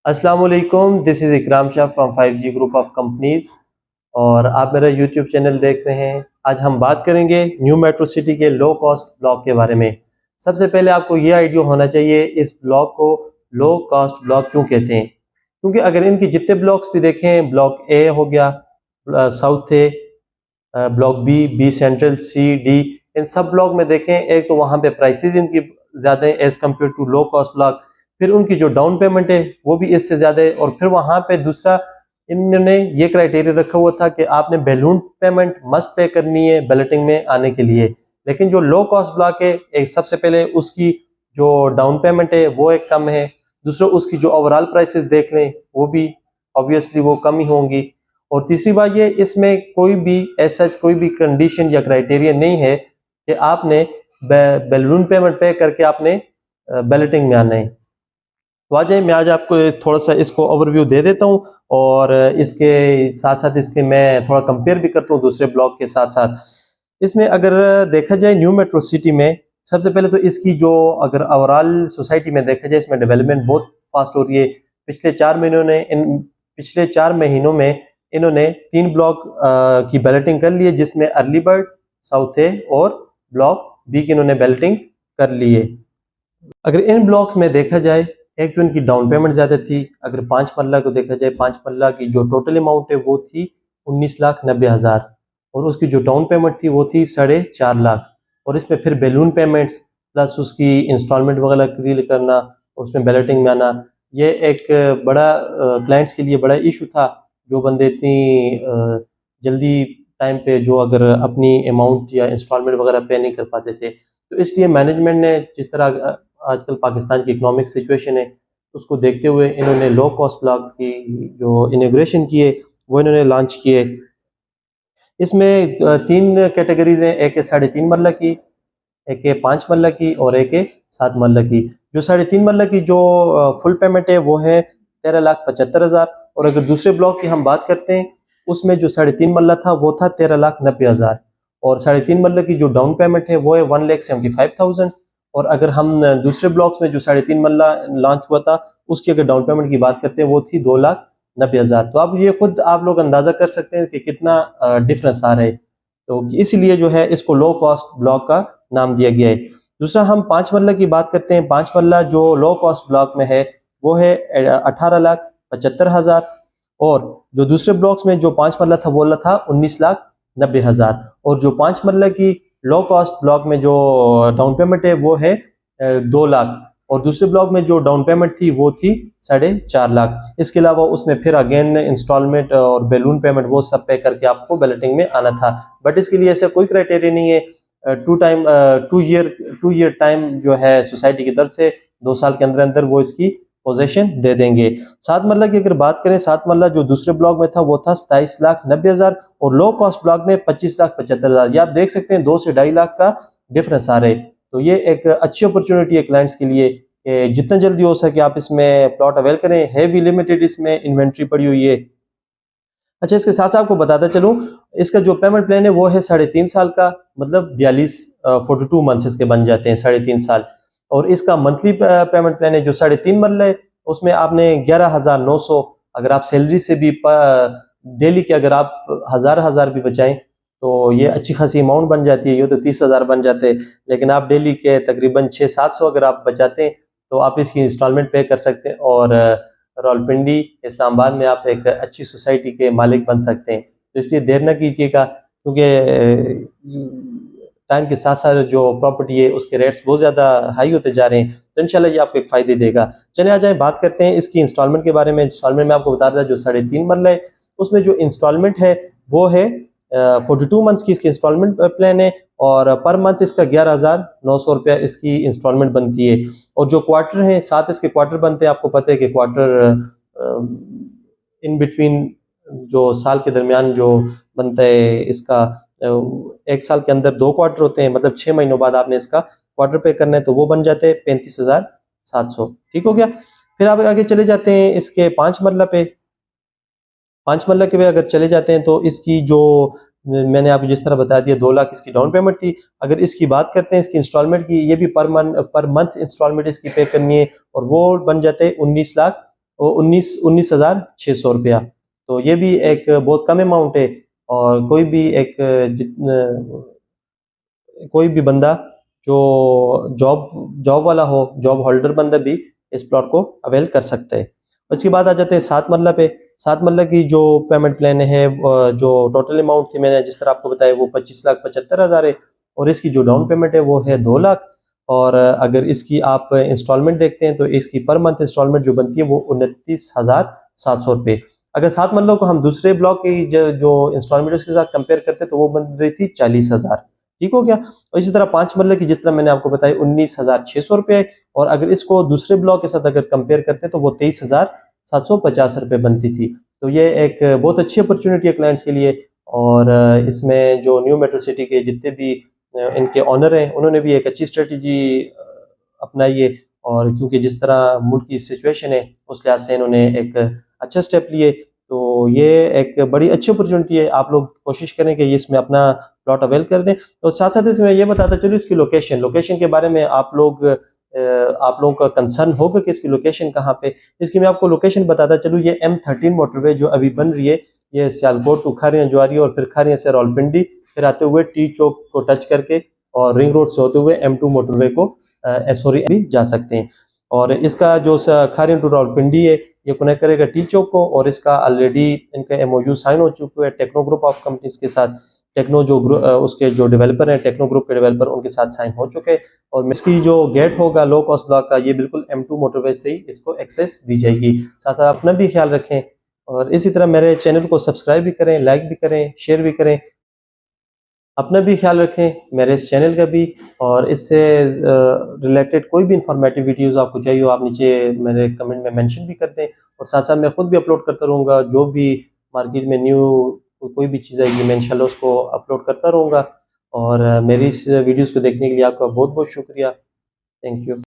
अस्सलाम वालेकुम, this is Ikram Shah from 5G group of companies और आप मेरा यूट्यूब चैनल देख रहे हैं। आज हम बात करेंगे न्यू मेट्रो सिटी के लो कॉस्ट ब्लॉक के बारे में। सबसे पहले आपको ये आइडिया होना चाहिए इस ब्लॉक को लो कॉस्ट ब्लॉक क्यों कहते हैं, क्योंकि अगर इनके जितने ब्लॉक्स भी देखें, ब्लॉक ए हो गया, साउथ ए, ब्लॉक बी, बी सेंट्रल, सी, डी, इन सब ब्लॉक में देखें, एक तो वहाँ पे प्राइसेस इनकी ज़्यादा है as compare to low cost block, फिर उनकी जो डाउन पेमेंट है वो भी इससे ज़्यादा है, और फिर वहाँ पे दूसरा इन्होंने ये क्राइटेरिया रखा हुआ था कि आपने बैलून पेमेंट मस्ट पे करनी है बैलेटिंग में आने के लिए। लेकिन जो लो कॉस्ट ब्लॉक है, एक सबसे पहले उसकी जो डाउन पेमेंट है वो एक कम है, दूसरा उसकी जो ओवरऑल प्राइसेस देख लें वो भी ऑब्वियसली वो कम ही होंगी, और तीसरी बात ये इसमें कोई भी ऐसा कोई भी कंडीशन या क्राइटेरिया नहीं है कि आपने बैलून पेमेंट पे करके आपने बैलेटिंग में आना है। तो आ जाए, मैं आज आपको थोड़ा सा इसको ओवरव्यू दे देता हूँ और इसके साथ साथ इसके मैं थोड़ा कंपेयर भी करता हूँ दूसरे ब्लॉक के साथ साथ। इसमें अगर देखा जाए न्यू मेट्रो सिटी में, सबसे पहले तो इसकी जो अगर ओवरऑल सोसाइटी में देखा जाए, इसमें डेवलपमेंट बहुत फास्ट हो रही है। पिछले 4 महीनों में इन्होंने 3 ब्लॉक की बैलेटिंग कर ली है, जिसमें अर्ली बर्ड, साउथ ए और ब्लॉक बी की इन्होंने बैलेटिंग कर ली है। अगर इन ब्लॉक्स में देखा जाए, एक तो इनकी डाउन पेमेंट ज़्यादा थी। अगर 5 मरला को देखा जाए, 5 मरला की जो टोटल अमाउंट है वो थी 19,90,000, और उसकी जो डाउन पेमेंट थी वो थी 4.5 लाख, और इसमें फिर बैलून पेमेंट्स प्लस उसकी इंस्टॉलमेंट वगैरह क्लियर करना, उसमें बैलेटिंग में आना, ये एक बड़ा क्लाइंट्स के लिए बड़ा इशू था। जो बंदे इतनी जल्दी टाइम पे जो अगर अपनी अमाउंट या इंस्टॉलमेंट वगैरह पे नहीं कर पाते थे, तो इसलिए मैनेजमेंट ने जिस तरह आजकल पाकिस्तान की इकोनॉमिक सिचुएशन है उसको देखते हुए इन्होंने लो कॉस्ट ब्लॉक की जो इनॉग्रेशन की है वो इन्होंने लॉन्च किए। इसमें 3 कैटेगरीज हैं, एक है 3.5 मरला की, एक है 5 मरला की और एक है 7 मरला की। जो 3.5 मरला की जो फुल पेमेंट है वो है 13,75,000, और अगर दूसरे ब्लॉक की हम बात करते हैं उसमें जो 3.5 मरला था वो था 13,90,000, और 3.5 मरला की जो डाउन पेमेंट है वो है 1,75,000, और अगर हम दूसरे ब्लॉक्स में जो 3.5 मरला लॉन्च हुआ था उसकी अगर डाउन पेमेंट की बात करते हैं वो थी 2,90,000। तो आप ये खुद आप लोग अंदाजा कर सकते हैं कि कितना डिफरेंस आ रहा है। तो इसलिए जो है इसको लो कॉस्ट ब्लॉक का नाम दिया गया है। दूसरा हम 5 मरला की बात करते हैं। 5 मरला जो लो कॉस्ट ब्लॉक में है वो है 18,75,000, और जो दूसरे ब्लॉक्स में जो 5 मरला था वो था 19,90,000, और जो 5 मरला की लो कॉस्ट ब्लॉक में जो डाउन पेमेंट है वो है 2 लाख, और दूसरे ब्लॉक में जो डाउन पेमेंट थी वो थी 4.5 लाख। इसके अलावा उसमें फिर अगेन इंस्टॉलमेंट और बैलून पेमेंट वो सब पे करके आपको बैलेटिंग में आना था, बट इसके लिए ऐसा कोई क्राइटेरिया नहीं है। 2 ईयर टाइम जो है सोसाइटी की तरफ से 2 साल के अंदर अंदर वो इसकी पोजेशन दे देंगे। 7 मरला की अगर बात करें, 7 मरला जो दूसरे ब्लॉक में था वो था 27,90,000, और लो कॉस्ट ब्लॉक में 25,75,000। ये आप देख सकते हैं 2 से 2.5 लाख का डिफरेंस आ रहा है। तो ये एक अच्छी अपॉर्चुनिटी है क्लाइंट्स के लिए कि जितना जल्दी हो सके आप इसमें प्लॉट अवेल करें। है भी लिमिटेड इसमें इन्वेंट्री पड़ी हुई है। अच्छा, इसके साथ साथ आपको बताता चलूं, इसका जो पेमेंट प्लान है वो है 3.5 साल का, मतलब 42 मंथ्स इसके बन जाते हैं 3.5 साल। और इसका मंथली पेमेंट प्लान है जो 3.5 मरला है, उसमें आपने 11,900, अगर आप सैलरी से भी डेली के अगर आप हजार भी बचाएं तो ये अच्छी खासी अमाउंट बन जाती है। ये तो 30,000 बन जाते हैं, लेकिन आप डेली के तकरीबन 600-700 अगर आप बचाते हैं तो आप इसकी इंस्टॉलमेंट पे कर सकते हैं, और रावलपिंडी इस्लामाबाद में आप एक अच्छी सोसाइटी के मालिक बन सकते हैं। तो इसलिए देर न कीजिएगा, क्योंकि टाइम के साथ साथ जो प्रॉपर्टी है उसके रेट्स बहुत ज़्यादा हाई होते जा रहे हैं, तो इंशाल्लाह ये आपको एक फ़ायदे देगा। चले आ जाए बात करते हैं इसकी इंस्टॉलमेंट के बारे में। इंस्टॉलमेंट में आपको बता दें जो 3.5 मरला है उसमें जो इंस्टॉलमेंट है वो है 42 मंथ्स की इसकी इंस्टॉलमेंट प्लान है, और पर मंथ इसका 11,900 रुपया इसकी इंस्टॉलमेंट बनती है। और जो क्वार्टर है, 7 इसके क्वार्टर बनते हैं। आपको पता है कि क्वार्टर इन बिटवीन जो साल के दरमियान जो बनता है इसका, एक साल के अंदर 2 क्वार्टर होते हैं, मतलब 6 महीनों बाद आपने इसका क्वार्टर पे करना है, तो वो बन जाते हैं 35,700। ठीक हो गया। फिर आप आगे चले जाते हैं इसके 5 मरला पे। 5 मरला के पे अगर चले जाते हैं तो इसकी जो मैंने आपको जिस तरह बता दिया 2 लाख इसकी डाउन पेमेंट थी। अगर इसकी बात करते हैं इसकी इंस्टॉलमेंट की, ये भी पर मंथ इंस्टॉलमेंट इसकी पे करनी है, और वो बन जाते हैं 19 लाख वो 19,600 रुपया। तो ये भी एक बहुत कम अमाउंट है, और कोई भी बंदा जो जॉब वाला हो, जॉब होल्डर बंदा भी इस प्लॉट को अवेल कर सकता है। उसके बाद आ जाते हैं 7 मरला पे। 7 मरला की जो पेमेंट प्लान है, जो टोटल अमाउंट थी मैंने जिस तरह आपको बताया वो 25,75,000 है, और इसकी जो डाउन पेमेंट है वो है 2 लाख। और अगर इसकी आप इंस्टॉलमेंट देखते हैं तो इसकी पर मंथ इंस्टॉलमेंट जो बनती है वो 29,700 रुपये। अगर 7 मरलों को हम दूसरे ब्लॉक की जो इंस्टॉलमेंट उसके साथ कंपेयर करते तो वो बन रही थी 40,000। ठीक हो गया। और इसी तरह 5 मरले की जिस तरह मैंने आपको बताया 19,600 रुपये, और अगर इसको दूसरे ब्लॉक के साथ अगर कंपेयर करते तो वो 23,750 रुपये बनती थी। तो ये एक बहुत अच्छी अपॉर्चुनिटी है क्लाइंट्स के लिए। और इसमें जो न्यू मेट्रो सिटी के जितने भी इनके ऑनर हैं उन्होंने भी एक अच्छी स्ट्रेटजी अपनाई है, और क्योंकि जिस तरह मुल्क की सिचुएशन है उस लिहाज से इन्होंने एक अच्छा स्टेप लिए। तो ये एक बड़ी अच्छी अपॉर्चुनिटी है, आप लोग कोशिश करें कि ये इसमें अपना प्लॉट अवेल कर लें। तो साथ साथ इसमें ये बताता चलूँ इसकी लोकेशन के बारे में आप लोगों का कंसर्न होगा कि इसकी लोकेशन कहाँ पे। इसकी मैं आपको लोकेशन बताता चलूँ, ये M13 मोटरवे जो अभी बन रही है, ये सियालकोट टू खारियां जो आ रही है, और फिर खारियां से रावलपिंडी, फिर आते हुए टी चौक को टच करके और रिंग रोड से होते हुए M2 मोटरवे को अभी जा सकते हैं। और इसका जो खारियां टू रावलपिंडी है ये कनेक्ट करेगा टी चौक को, और इसका ऑलरेडी इनका MOU साइन हो चुका है टेक्नो ग्रुप ऑफ कंपनीज के साथ। टेक्नो जो उसके जो डेवलपर हैं, टेक्नो ग्रुप के डेवलपर, उनके साथ साइन हो चुके हैं। और इसकी जो गेट होगा लो कॉस्ट ब्लॉक का, ये बिल्कुल M2 मोटरवे से ही इसको एक्सेस दी जाएगी। साथ साथ अपना भी ख्याल रखें, और इसी तरह मेरे चैनल को सब्सक्राइब भी करें, लाइक भी करें, शेयर भी करें। अपना भी ख्याल रखें, मेरे इस चैनल का भी। और इससे रिलेटेड कोई भी इंफॉर्मेटिव वीडियोस आपको चाहिए हो आप नीचे मेरे कमेंट में मेंशन भी कर दें। और साथ साथ मैं खुद भी अपलोड करता रहूँगा, जो भी मार्केट में न्यू कोई भी चीज़ आएगी मैं इंशाल्लाह उसको अपलोड करता रहूँगा। और मेरी इस वीडियोस को देखने के लिए आपका बहुत बहुत शुक्रिया। Thank you.